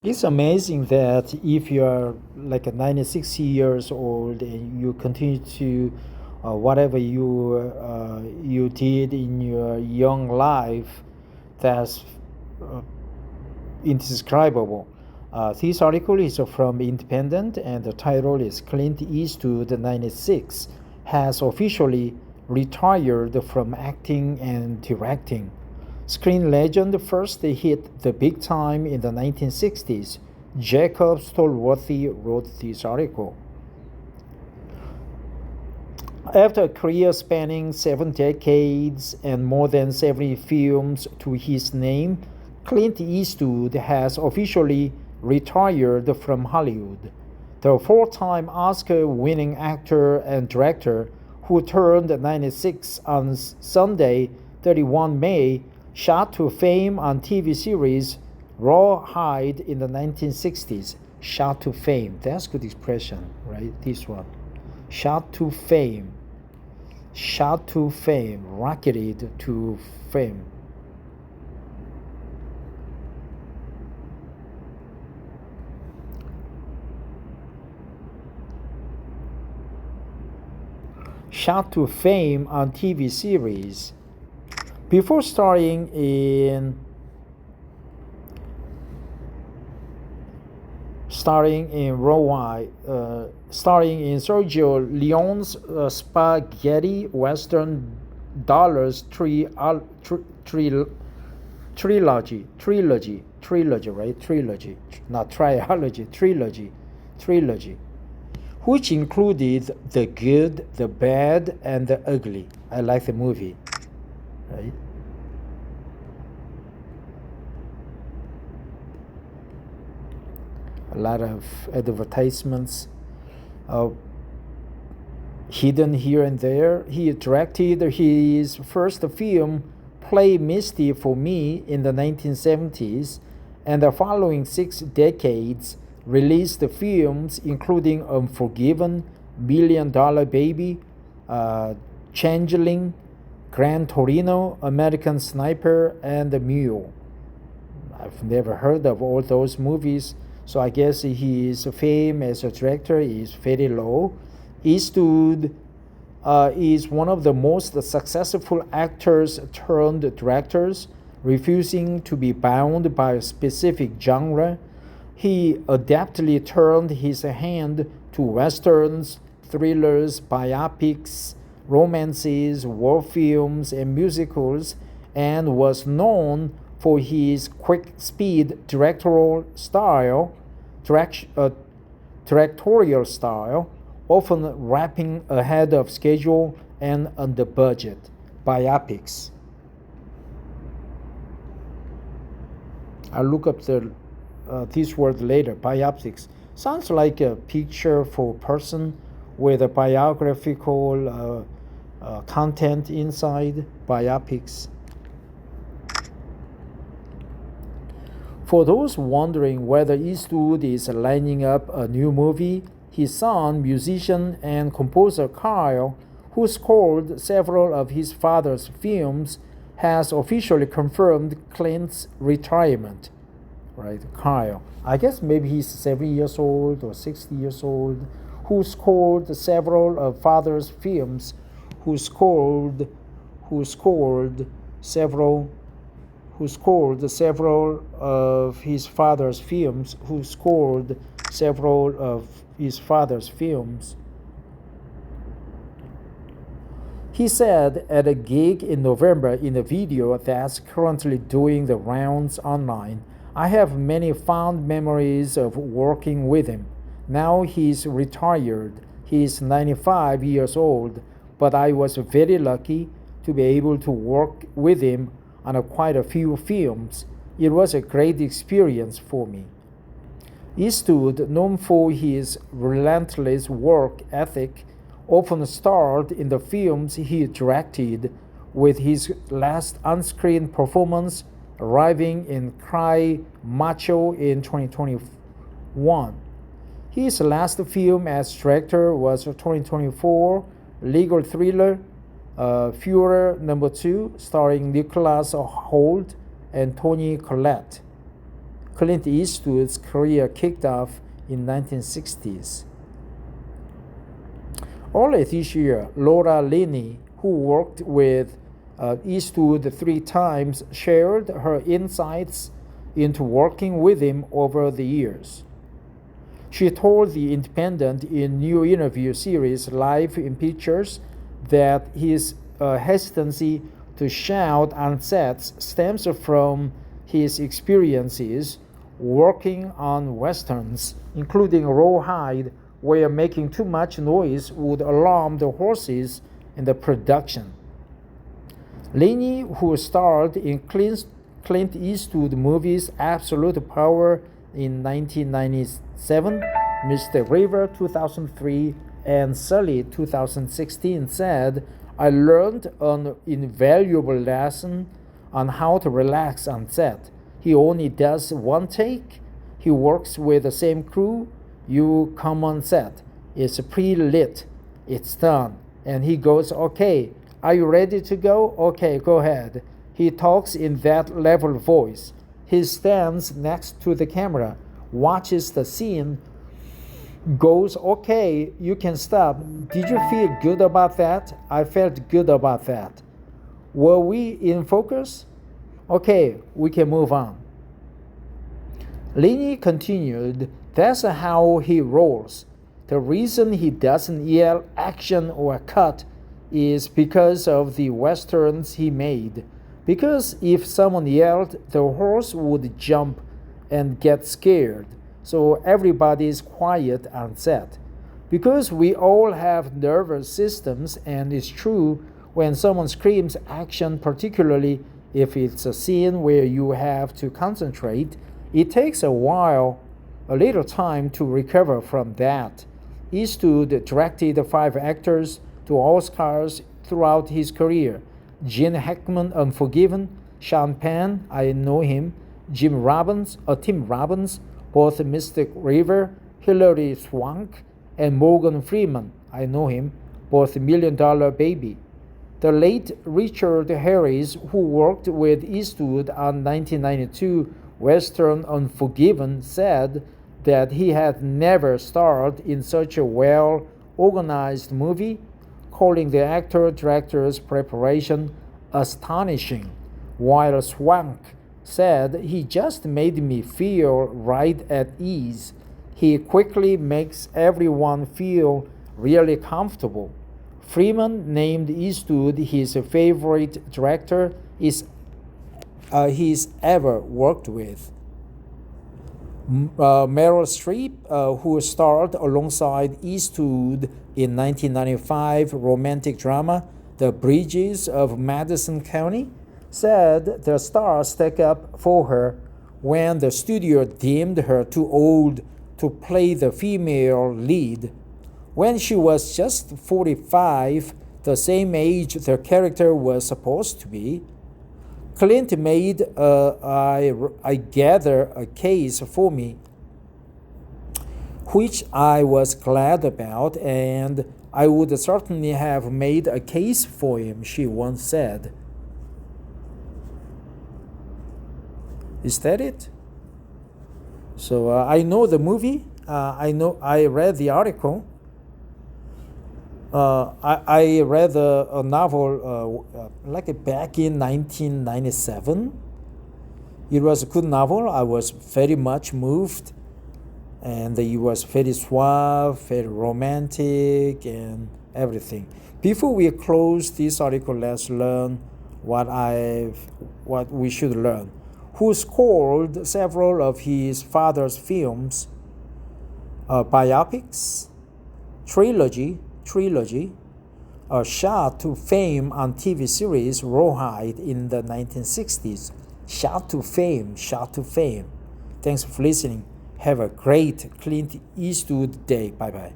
It's amazing that if you are like a 96 years old and you continue to whatever you did in your young life, that's uh, indescribable. This article is from Independent, and the title is Clint Eastwood, 96, has officially retired from acting and directing. Screen legend first hit the big time in the 1960s. Jacob Stolworthy wrote this article. After a career spanning 7 decades and more than 70 films to his name, Clint Eastwood has officially retired from Hollywood. The four-time Oscar-winning actor and director who turned 96 on Sunday, 31 May, shot to fame on TV series Rawhide in the 1960s. Shot to fame. That's good expression, right? This one. Shot to fame. Shot to fame. Rocketed to fame. Shot to fame on TV series. Before starring in Rawhide, starring in Sergio Leone's spaghetti western dollars trilogy, right? Trilogy, not triology, trilogy, which included the good, the bad, and the ugly. I like the movie, right? A lot of advertisements hidden here and there. He directed his first film, Play Misty for Me, in the 1970s, and the following 6 decades released films including Unforgiven, Million Dollar Baby, Changeling, Gran Torino, American Sniper, and The Mule. I've never heard of all those movies, so I guess his fame as a director is very low. Eastwood is one of the most successful actors turned directors, refusing to be bound by a specific genre. He adeptly turned his hand to westerns, thrillers, biopics, romances, war films, and musicals, and was known for his quick speed directorial style, often rapping ahead of schedule and under budget. Biopics. I'll look up this word later. Biopics sounds like a picture for a person with a biographical content inside. Biopics. For those wondering whether Eastwood is lining up a new movie, his son, musician and composer Kyle, who scored several of his father's films, has officially confirmed Clint's retirement. Right, Kyle. I guess maybe he's 70 years old or 60 years old, who scored several of father's films, who scored several of his father's films, He said at a gig in November in a video that's currently doing the rounds online, "I have many fond memories of working with him. Now he's retired. He's 95 years old, but I was very lucky to be able to work with him on quite a few films. It was a great experience for me." Eastwood, known for his relentless work ethic, often starred in the films he directed, with his last on-screen performance arriving in Cry Macho in 2021. His last film as director was 2024 legal thriller Führer No. 2, starring Nicholas Hoult and Toni Collette. Clint Eastwood's career kicked off in 1960s. Early this year, Laura Linney, who worked with Eastwood 3 times, shared her insights into working with him over the years. She told The Independent in new interview series Live in Pictures that his hesitancy to shout on sets stems from his experiences working on westerns, including Rawhide, where making too much noise would alarm the horses in the production. Linney, who starred in Clint Eastwood movies Absolute Power in 1997, Mystic River 2003, and Sully 2016, said, "I learned an invaluable lesson on how to relax on set. He only does one take. He works with the same crew. You come on set. It's pre-lit. It's done. And he goes, okay, are you ready to go? Okay, go ahead." He talks in that level voice. He stands next to the camera, watches the scene, goes, okay, you can stop. Did you feel good about that? I felt good about that. Were we in focus? Okay, we can move on. Linney continued, that's how he rolls. The reason he doesn't yell action or cut is because of the westerns he made. Because if someone yelled, the horse would jump and get scared. So everybody's quiet on set. Because we all have nervous systems, and it's true when someone screams action, particularly if it's a scene where you have to concentrate, it takes a little time to recover from that. Eastwood directed 5 actors to Oscars throughout his career. Gene Hackman, Unforgiven; Sean Penn, I Know Him; Tim Robbins, both Mystic River; Hilary Swank, and Morgan Freeman, I Know Him, both $1 Million Baby. The late Richard Harris, who worked with Eastwood on 1992 Western Unforgiven, said that he had never starred in such a well-organized movie, calling the actor-director's preparation astonishing, while Swank said, he just made me feel right at ease. He quickly makes everyone feel really comfortable. Freeman named Eastwood his favorite director he's ever worked with. Meryl Streep, who starred alongside Eastwood in 1995 romantic drama The Bridges of Madison County, said the stars stuck up for her when the studio deemed her too old to play the female lead. When she was just 45, the same age the character was supposed to be. Clint made, I gather, a case for me, which I was glad about, and I would certainly have made a case for him, she once said. Is that it? So I know the movie. I read the article. I read a novel back in 1997. It was a good novel. I was very much moved, and it was very suave, very romantic, and everything. Before we close this article, let's learn what we should learn. Who scored several of his father's films, biopics, trilogy, shot to fame on TV series Rawhide in the 1960s. Shot to fame. Thanks for listening. Have a great Clint Eastwood day. Bye-bye.